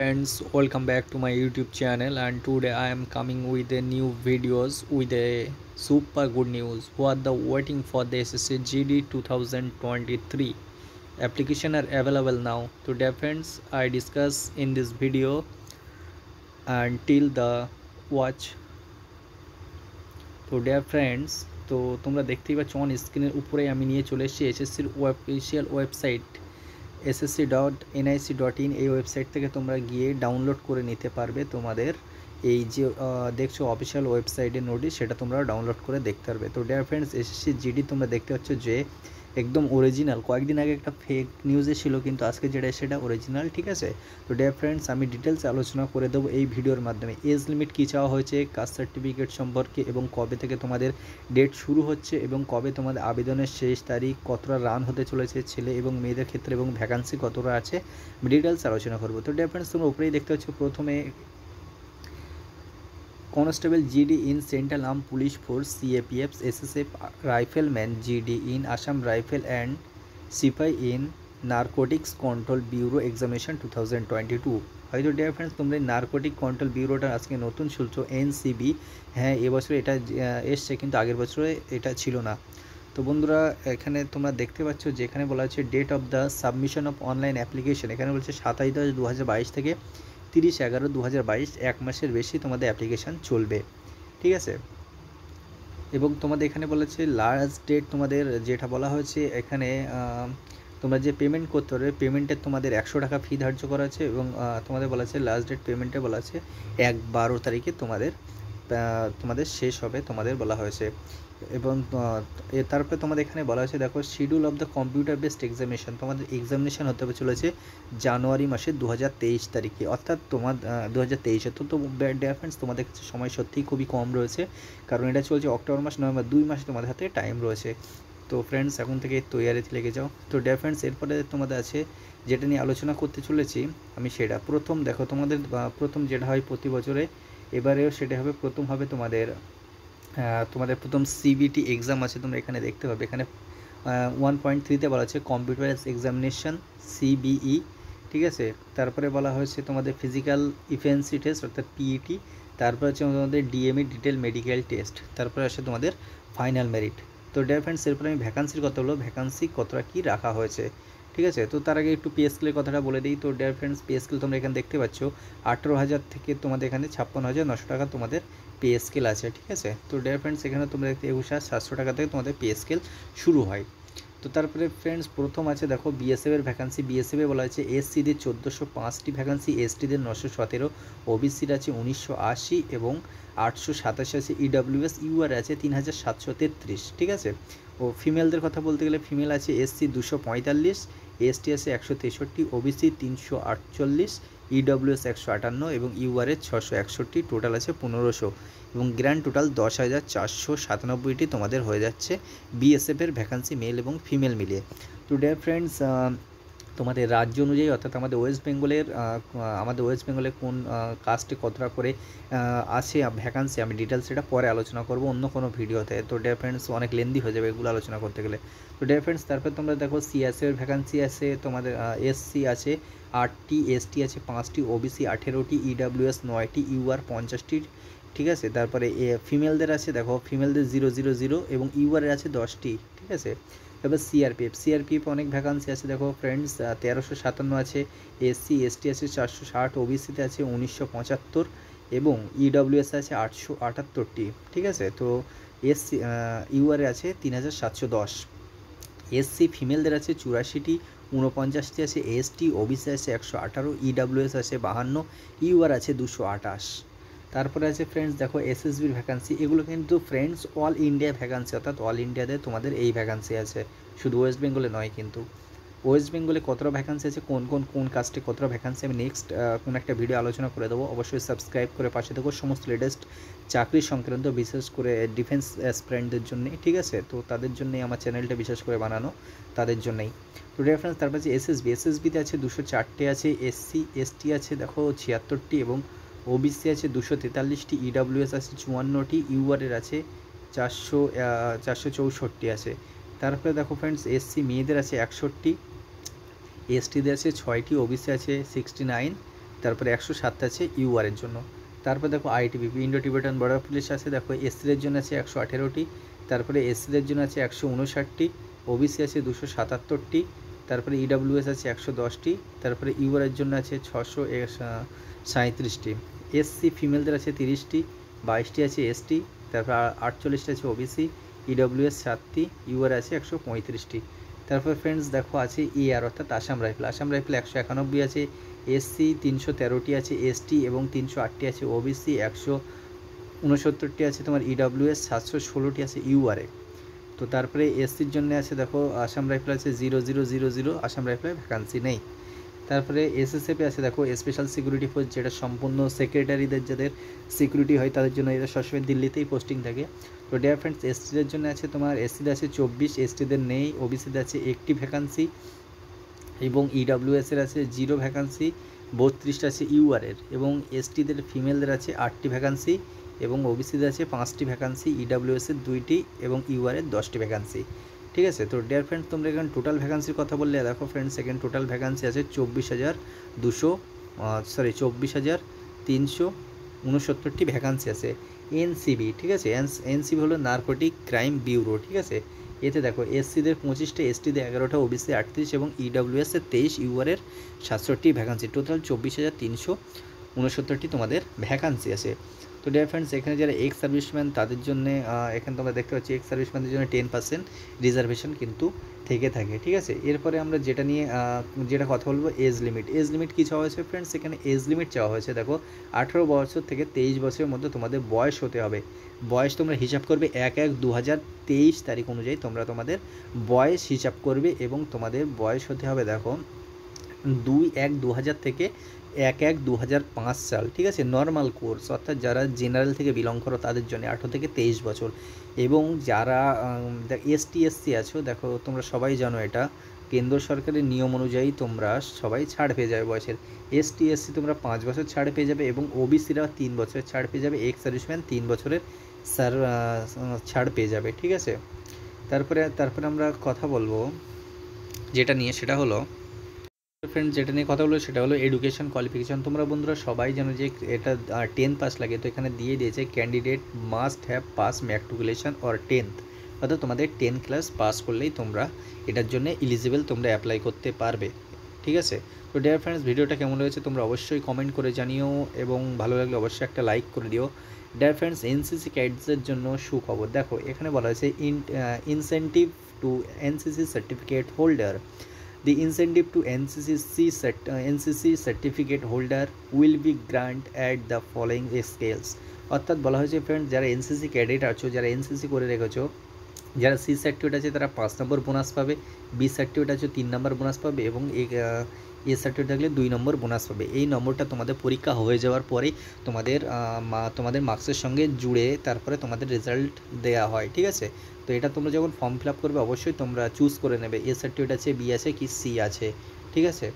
Friends, welcome back to my YouTube channel, and today I am coming with a new videos with a super good news. Who are the waiting for the SSC GD 2023 application are available now. Today friends, I discuss in this video until the watch. তো dear friends, তো তোমরা দেখতেই পাচ্ছ on স্ক্রিনের উপরে আমি নিয়ে চলে এসেছি এসএসসির অফিসিয়াল ওয়েবসাইট ssc.nic.in। এই ওয়েবসাইট থেকে তোমরা গিয়ে ডাউনলোড করে নিতে পারবে তোমাদের এই যে দেখছো অফিসিয়াল ওয়েবসাইটের নোটিশ, সেটা তোমরা ডাউনলোড করে দেখতে পারবে। তো ডিয়ার ফ্রেন্ডস, এসএসসি জিডি তোমরা দেখতে পাচ্ছ যে একদম অরিজিনাল। কয়েকদিন আগে একটা ফেক নিউজে ছিল, কিন্তু আজকে যেটা সেটা অরিজিনাল, ঠিক আছে। তো ডিয়ার ফ্রেন্ডস, আমি ডিটেলস আলোচনা করে দেবো এই ভিডিওর মাধ্যমে। এজ লিমিট কী চাওয়া হয়েছে, কাস্ট সার্টিফিকেট সম্পর্কে, এবং কবে থেকে তোমাদের ডেট শুরু হচ্ছে, এবং কবে তোমাদের আবেদনের শেষ তারিখ, কতটা রান হতে চলেছে ছেলে এবং মেয়েদের ক্ষেত্রে, এবং ভ্যাকান্সি কতটা আছে, ডিটেলস আলোচনা করবো। তো ডিয়ার ফ্রেন্ডস, তোমরা উপরেই দেখতে পাচ্ছ প্রথমে constable GD in central arm police force CAPF SSF rifleman GD in Assam rifle and সিপাই in narcotics control bureau examination 2022। হয়তো ডিয়ার ফ্রেন্ডস, তোমরা নার্কোটিক কন্ট্রোল ব্যুরোটা আজকে নতুন শুনছো, এনসিবি। হ্যাঁ, এবছরে এটা এসছে, কিন্তু আগের বছরে এটা ছিল না। তো বন্ধুরা, এখানে তোমরা দেখতে পাচ্ছ যে এখানে বলা হচ্ছে date of the submission of online application. এখানে বলছে 27/10/2022 থেকে 30/11/2022, এক মাসের বেশি তোমাদের অ্যাপ্লিকেশান চলবে, ঠিক আছে। এবং তোমাদের এখানে বলেছে লাস্ট ডেট, তোমাদের যেটা বলা হয়েছে এখানে তোমরা যে পেমেন্ট করতে পারবে, পেমেন্টের তোমাদের 100 টাকা ফি ধার্য করা আছে, এবং তোমাদের বলা আছে লাস্ট ডেট পেমেন্টে বলা আছে 1/12 তারিখে তোমাদের শেষ হবে, তোমাদের বলা হয়েছে। এবং তারপরে তোমাদের এখানে বলা হয়েছে, দেখো schedule of the computer based examination. তোমাদের এক্সামিনেশন হতে চলেছে জানুয়ারি মাসের 2023 তারিখে, অর্থাৎ তোমার 2023-এ। তো ডিয়ার ফ্রেন্ডস, তোমাদের কাছে সময় সত্যিই খুবই কম রয়েছে, কারণ এটা চলছে অক্টোবর মাস, নভেম্বর, 2 মাস তোমাদের হাতে টাইম রয়েছে। তো ফ্রেন্ডস, এখন থেকে তৈয়ারিতে লেগে যাও। তো ডিয়ার ফ্রেন্ডস, এরপরে তোমাদের আছে যেটা নিয়ে আলোচনা করতে চলেছি আমি, সেটা প্রথম দেখো তোমাদের প্রথম যেটা হয় প্রতি বছরে, এবারেও সেটা হবে। প্রথম হবে তোমাদের প্রথম সিবিটি এক্সাম আছে, তোমরা এখানে দেখতে পাবে। এখানে 1.3-তে বলা আছে কম্পিউটারাইজ এক্সামিনেশন সিবিই, ঠিক আছে। তারপরে বলা হয়েছে তোমাদের ফিজিক্যাল ইফেন্সি টেস্ট অর্থাৎ পিইটি। তারপরে হচ্ছে তোমাদের ডিএমই ডিটেল মেডিকেল টেস্ট। তারপরে আসে তোমাদের ফাইনাল মেরিট। তো ডিয়ার ফ্রেন্ডস, এরপরে আমি ভ্যাকান্সির কথা বলবো, ভ্যাকান্সি কতটা কী রাখা হয়েছে, ঠিক আছে। তো তার আগে একটু পে স্কেলের কথাটা বলে দিই। তো ডিয়ার ফ্রেন্ডস, পে স্কেল তোমরা এখানে দেখতে পাচ্ছ 18,000 থেকে তোমাদের এখানে 56,900 টাকা তোমাদের পে স্কেল আছে, ঠিক আছে। তো ডিয়ার ফ্রেন্ডস, এখানে তোমরা দেখতে 21,700 টাকা থেকে তোমাদের পে স্কেল শুরু হয়। তো তারপরে ফ্রেন্ডস, প্রথম আছে দেখো বিএসএফের ভ্যাকান্সি। বিএসএফে বলা হয়েছে এসসিদের 1405টি ভ্যাকান্সি, এসটিদের 917, ওবিসির আছে 1980 এবং 887 আছে, ইডাব্লিউএস ইউআর আছে 3733, ঠিক আছে। ও ফিমেলদের কথা বলতে গেলে ফিমেল আছে এসসি 245, এসটি আছে 163, ওবিসি 348, ইডব্লিউএস 158 এবং ইউআরএস 661, টোটাল আছে 1500, এবং গ্র্যান্ড টোটাল 10,497টি তোমাদের হয়ে যাচ্ছে বিএসএফের ভ্যাকান্সি, মেল এবং ফিমেল মিলিয়ে। তো ডিয়ার ফ্রেন্ডস, তোমাদের রাজ্য অনুযায়ী, অর্থাৎ আমাদের ওয়েস্ট বেঙ্গলে কোন কাস্টে কতটা করে আছে ভ্যাকান্সি, আমি ডিটেলস সেটা পরে আলোচনা করব অন্য কোনো ভিডিওতে। তো ডিয়ার ফ্রেন্ডস, অনেক লেন্দি হয়ে যাবে এগুলো আলোচনা করতে গেলে। তো ডিয়ার ফ্রেন্ডস, তারপর তোমরা দেখো সিএসএফের ভ্যাকান্সি আছে তোমাদের, এসসি আছে 8টি, এসটি আছে 5টি, ওবিসি 18টি, ইডাব্লিউএস 9টি, ইউআর 50টি, ঠিক আছে। তারপরে ফিমেলদের আছে দেখো, ফিমেলদের 000 এবং ইউআরের আছে 10টি, ঠিক আছে। তারপর সিআরপিএফ অনেক ভ্যাকান্সি আছে দেখো ফ্রেন্ডস, 1357 আছে, এসসি এসটি আছে 460, ওবিসিতে আছে 1975 এবং ইডব্লিউএস আছে 878টি, ঠিক আছে। তো এসসি ইউআরে আছে 3710, এসসি ফিমেলদের আছে 84টি, 49টি আছে, এসটি ওবিসি আছে 118, ইডাব্লিউএস আছে 52, ইউআর আছে 228। তারপরে আছে ফ্রেন্ডস দেখো এসএসবির ভ্যাকান্সি। এগুলো কিন্তু ফ্রেন্ডস অল ইন্ডিয়া ভ্যাকান্সি, অর্থাৎ অল ইন্ডিয়াতে তোমাদের এই ভ্যাকান্সি আছে, শুধু ওয়েস্ট বেঙ্গলে নয়। কিন্তু ওয়েস্ট বেঙ্গলে কতটা ভ্যাকান্সি আছে, কোন কাস্টে কতটা ভ্যাকান্সি, আমি নেক্সট কোনো একটা ভিডিও আলোচনা করে দেবো। অবশ্যই সাবস্ক্রাইব করে পাশে দেবো সমস্ত লেটেস্ট চাকরি সংক্রান্ত, বিশেষ করে ডিফেন্স অ্যাসপিরেন্টদের জন্যে, ঠিক আছে। তো তাদের জন্যই আমার চ্যানেলটা বিশেষ করে বানানো, তাদের জন্যই। তো রেফারেন্স তারপর আছে এসএসবিতে আছে 204টি আছে, এসসি এসটি আছে দেখো 76টি এবং ওবিসি আছে 243টি, ইডাব্লিউএস আছে 54টি, ইউআরের আছে 464 আছে। তারপরে দেখো ফ্রেন্ডস, এসসি মেয়েদের আছে 61টি, এসটিদের আছে 6টি, ওবিসি আছে 69, তারপরে 107টা আছে ইউআরের জন্য। তারপর দেখো ITBP Indo Tibetan border police আছে, দেখো এসসিদের জন্য আছে 118টি, তারপরে এসসিদের জন্য আছে 159টি, ওবিসি আছে 277টি, তারপরে ইডাব্লিউএস আছে 110টি, তারপরে ইউআরের জন্য আছে 637টি, এসসি ফিমেলদের আছে 30টি, 22টি আছে এসটি, তারপর 48টা আছে ওবিসি, ইডব্লিউএস 7টি, ইউআর আছে 135টি। তারপর ফ্রেন্ডস দেখো আছে এআর অর্থাৎ আসাম রাইফেল 191 আছে, এসসি 313টি আছে, এসটি এবং 308টি আছে, ওবিসি 169টি আছে, তোমার ইডব্লিউএস 716টি আছে ইউআরএ। তো তারপরে এসসির জন্য আছে দেখো আসাম রাইফেল আছে 0000, আসাম রাইফেলের ভ্যাকান্সি নেই। তারপরে এসএসএফে আছে দেখো স্পেশাল সিকিউরিটি ফোর্স, যেটা সম্পূর্ণ সেক্রেটারিদের যাদের সিকিউরিটি হয় তাদের জন্য, এরা সবসময় দিল্লিতেই পোস্টিং থাকে। তো ডিয়ার ফ্রেন্ডস এসটিদের জন্য আছে তোমার এসসিদের আছে 24, এসটিদের নেই, ওবিসিদের আছে 1টি ভ্যাকান্সি এবং ইডাব্লিউএসের আছে 0 ভ্যাকান্সি, 32টা আছে ইউআরের, এবং এসটিদের ফিমেলদের আছে 8টি ভ্যাকান্সি এবং ওবিসিদের আছে 5টি ভ্যাকান্সি, ইডাব্লিউএসের 2টি এবং ইউআরের 10টি ভ্যাকান্সি। ঠিক আছে। তো ডিয়ার ফ্রেন্ডস তোমরা এখানে টোটাল ভ্যাকান্সির কথা বললে দেখো ফ্রেন্ডস এখানে টোটাল ভ্যাকান্সি আছে 24,369টি ভ্যাকান্সি আছে। এনসিবি, ঠিক আছে, এনসিবি হলো নার্কোটিক ক্রাইম ব্যুরো, ঠিক আছে। এতে দেখো এসসিদের 25টা, এসটিদের 11টা, ওবিসি 38 এবং ইডাব্লিউএসের 23, ইউআরের 67টি ভ্যাকান্সি, টোটাল 24,369টি তোমাদের ভ্যাকান্সি আছে। তো ডিয়ার ফ্রেন্ডস এখানে যারা এক্স সার্ভিসম্যান তাদের জন্য এখানে তোমরা দেখতে পাচ্ছি এক্স সার্ভিসম্যানদের জন্য 10% রিজার্ভেশন কিন্তু থেকে থাকে, ঠিক আছে। এরপরে আমরা যেটা নিয়ে যেটা কথা বলবো এজ লিমিট কী চাওয়া হয়েছে ফ্রেন্ডস, এখানে এজ লিমিট চাওয়া হয়েছে দেখো 18 বছর থেকে 23 বছরের মধ্যে তোমাদের বয়স হতে হবে। বয়স তোমরা হিসাব করবে 1/1/2023 তারিখ অনুযায়ী তোমরা তোমাদের বয়স হিসাব করবে এবং তোমাদের বয়স হতে হবে দেখো 2/1/2000 থেকে 1/1/2005 সাল, ঠিক আছে। নর্মাল কোর্স অর্থাৎ যারা জেনারেল থেকে বিলং করো তাদের জন্য 18 থেকে 23 বছর, এবং যারা এসসি আছো দেখো তোমরা সবাই জানো এটা কেন্দ্র সরকারের নিয়ম অনুযায়ী তোমরা সবাই ছাড় পেয়ে যাবে বয়সের। এসসি তোমরা 5 বছর ছাড় পেয়ে যাবে এবং ওবিসিরা 3 বছরের ছাড় পেয়ে যাবে, এক্স সার্ভিসম্যান 3 বছরের ছাড় পেয়ে যাবে, ঠিক আছে। তারপরে আমরা কথা বলবো যেটা নিয়ে, সেটা হলো ফ্রেন্ডস যেটা নিয়ে কথা বলবো সেটা হলো এডুকেশন কোয়ালিফিকেশান। তোমরা বন্ধুরা সবাই জানো যে এটা 10 পাস লাগে, তো এখানে দিয়ে দিয়েছে candidate must have pass matriculation or 10th, অর্থাৎ তোমাদের 10 ক্লাস পাস করলেই তোমরা এটার জন্য এলিজিবল, তোমরা অ্যাপ্লাই করতে পারবে, ঠিক আছে। তো ডিয়ার ফ্রেন্ডস ভিডিওটা কেমন হয়েছে তোমরা অবশ্যই কমেন্ট করে জানিও এবং ভালো লাগলে অবশ্যই একটা লাইক করে দিও। ডিয়ার ফ্রেন্ডস এনসিসি ক্যাডেটসদের জন্য সুখবর, দেখো এখানে বলা হয়েছে incentive two NCC certificate holder. The incentive to NCC certificate holder will be granted at the following scales, অর্থাৎ বলা হয়েছে ফ্রেন্ড যারা এনসিসি ক্যাডেট আছো, যারা এনসিসি করে রেখেছো, যারা সি সার্টিফিকেট আছে তারা 5 নম্বর বোনাস পাবে, বি সার্টিফিকেট আছে 3 নম্বর বোনাস পাবে এবং এ সার্টিফিকেট থাকলে 2 নম্বর বোনাস পাবে। এই নম্বরটা তোমাদের পরীক্ষা হয়ে যাওয়ার পরেই তোমাদের মার্কসের সঙ্গে জুড়ে তারপরে তোমাদের রেজাল্ট দেওয়া হয়, ঠিক আছে। তো এটা তোমরা যখন ফর্ম ফিল আপ করবে অবশ্যই তোমরা চুজ করে নেবে এ সার্টিফিকেট আছে, বি আছে কি সি আছে, ঠিক আছে।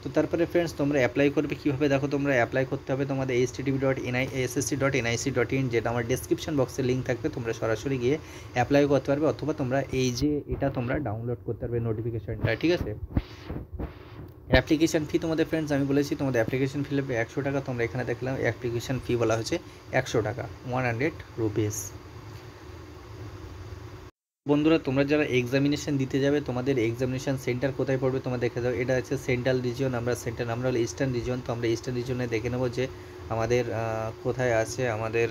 তো তারপরে ফ্রেন্ডস তোমরা অ্যাপ্লাই করবে কীভাবে, দেখো তোমরা অ্যাপ্লাই করতে হবে তোমাদের http.ssc.nic.in, যেটা আমার ডেসক্রিপশন বক্সে লিঙ্ক থাকবে, তোমরা সরাসরি গিয়ে অ্যাপ্লাই করতে পারবে, অথবা তোমরা এই যে এটা তোমরা ডাউনলোড করতে পারবে নোটিফিকেশানটা, ঠিক আছে। অ্যাপ্লিকেশান ফি তোমাদের ফ্রেন্ডস আমি বলেছি তোমাদের অ্যাপ্লিকেশান ফি লাগবে 100 টাকা, তোমরা এখানে দেখলাম অ্যাপ্লিকেশান ফি বলা হচ্ছে 100 টাকা, 100 রুপিস। বন্ধুরা তোমরা যারা এক্সামিনেশন দিতে যাবে তোমাদের এক্সামিনেশন সেন্টার কোথায় পড়বে তোমরা দেখে যাও, এটা হচ্ছে সেন্ট্রাল রিজিয়ন, আমরা হলো ইস্টার্ন রিজিয়ন। তো আমরা ইস্টার্ন রিজিয়নে দেখে নেবো যে আমাদের কোথায় আছে আমাদের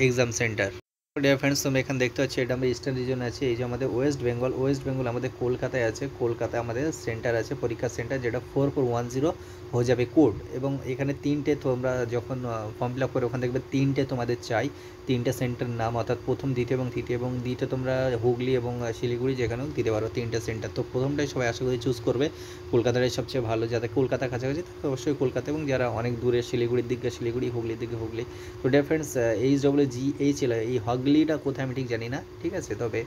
এক্সাম সেন্টার। ডিয়ার ফ্রেন্ডস তোমরা এখানে দেখতে পাচ্ছি এটা আমরা ইস্টার্ন রিজন আছে, এই যে আমাদের ওয়েস্ট বেঙ্গল আমাদের কলকাতায় আছে, কলকাতায় আমাদের সেন্টার আছে পরীক্ষা সেন্টার, যেটা 4410 হয়ে যাবে কোড। এবং এখানে 3টে তোমরা যখন ফর্ম ফিল আপ করে ওখানে দেখবে 3টে তোমাদের চাই, 3টে সেন্টার নাম, অর্থাৎ প্রথম দ্বিতীয় এবং তৃতীয়, এবং দ্বিতীয় তোমরা হুগলি এবং শিলিগুড়ি যেখানেও দিতে পারো 3টে সেন্টার। তো প্রথমটাই সবাই আশা করি চুজ করবে, কলকাতাটাই সবচেয়ে ভালো, যাদের কলকাতা কাছাকাছি তাদের অবশ্যই কলকাতা, এবং যারা অনেক দূরে শিলিগুড়ির দিকে শিলিগুড়ি, হুগলির দিকে হুগলি। তো ডিয়ার ফ্রেন্ডস HWGH এই হগলিটা কোথায় আমি ঠিক জানি না, ঠিক আছে। তবে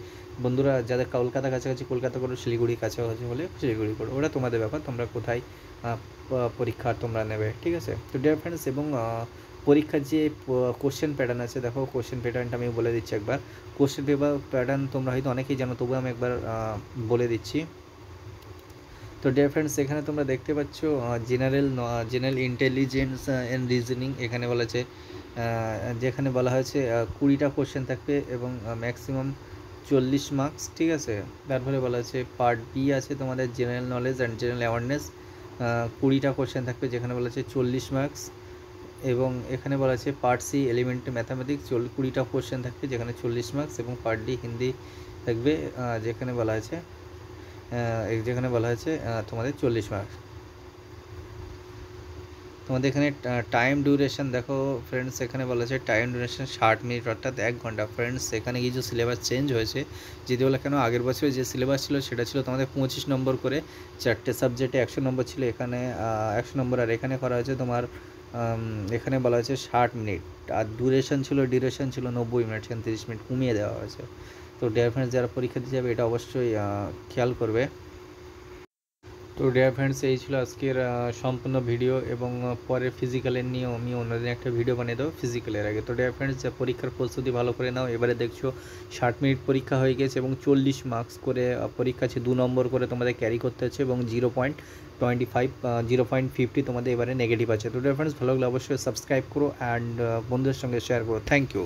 বন্ধুরা যাদের কলকাতা কাছাকাছি কলকাতা করো, শিলিগুড়ি কাছাকাছি হলে শিলিগুড়ি করো, ওটা তোমাদের ব্যাপার, তোমরা কোথায় পরীক্ষা তোমরা নেবে, ঠিক আছে। তো ডিয়ার ফ্রেন্ডস এবং পরীক্ষার যে কোশ্চেন প্যাটার্ন আছে দেখো, কোশ্চেন প্যাটার্নটা আমি বলে দিচ্ছি একবার। কোশ্চেন পেপার প্যাটার্ন তোমরা হয়তো অনেকেই জানো, তবু আমি একবার বলে দিচ্ছি। তো তো ডিয়ার ফ্রেন্ডস, এখানে তোমরা দেখতে পাচ্ছ জেনারেল ইন্টেলিজেন্স অ্যান্ড রিজনিং। এখানে বলা আছে যেখানে বলা হয়েছে 20টা কোশ্চেন থাকবে এবং ম্যাক্সিমাম 40 মার্কস, ঠিক আছে। তারপরে বলা আছে পার্ট বি আছে তোমাদের general knowledge and general awareness, 20টা কোশ্চেন থাকবে যেখানে বলা আছে 40 মার্কস। এবং এখানে বলা আছে পার্ট সি এলিমেন্টারি ম্যাথামেটিক্স 20টা কোশ্চেন থাকবে যেখানে 40 মার্কস, এবং পার্ট ডি হিন্দি থাকবে যেখানে বলা আছে তোমাদের 40 মার্কস। তোমাদের এখানে টাইম ডিউরেশন দেখো ফ্রেন্ডস, এখানে বলা আছে টাইম ডিউরেশন 60 মিনিট অর্থাৎ 1 ঘন্টা। ফ্রেন্ডস, এখানে কিছু সিলেবাস চেঞ্জ হয়েছে, যদি বলে কেন আগের বছরে যে সিলেবাস ছিল সেটা ছিল তোমাদের 25 নম্বর করে, 4টে সাবজেক্টে 100 নম্বর ছিল, এখানে 100 নম্বর। আর এখানে করা হয়েছে তোমার এখানে বলা হয়েছে 60 মিনিট, আর ডিউরেশন ছিল 90 মিনিট, 30 মিনিট কমিয়ে দেওয়া হয়েছে। তো ডিয়ার ফ্রেন্ডস, যারা পরীক্ষা দিতে যাবে এটা অবশ্যই খেয়াল করবে। তো ডিয়ার ফ্রেন্ডস, এই ছিল আজকের সম্পূর্ণ ভিডিও, এবং পরে ফিজিক্যালের নিয়েও আমি অন্যদিন একটা ভিডিও বানিয়ে দেবো ফিজিক্যালের আগে। তো ডিয়ার ফ্রেন্ডস, যা পরীক্ষার প্রস্তুতি ভালো করে নাও। এবারে দেখছো 60 মিনিট পরীক্ষা হয়ে গেছে এবং 40 মার্কস করে পরীক্ষা আছে, 2 নম্বর করে তোমাদের ক্যারি করতে হচ্ছে, এবং 0.50 তোমাদের এবারে নেগেটিভ আছে। তো ডিয়ার ফ্রেন্ডস, ভালো লাগলে অবশ্যই সাবস্ক্রাইব করো অ্যান্ড বন্ধুদের সঙ্গে শেয়ার করো। Thank you.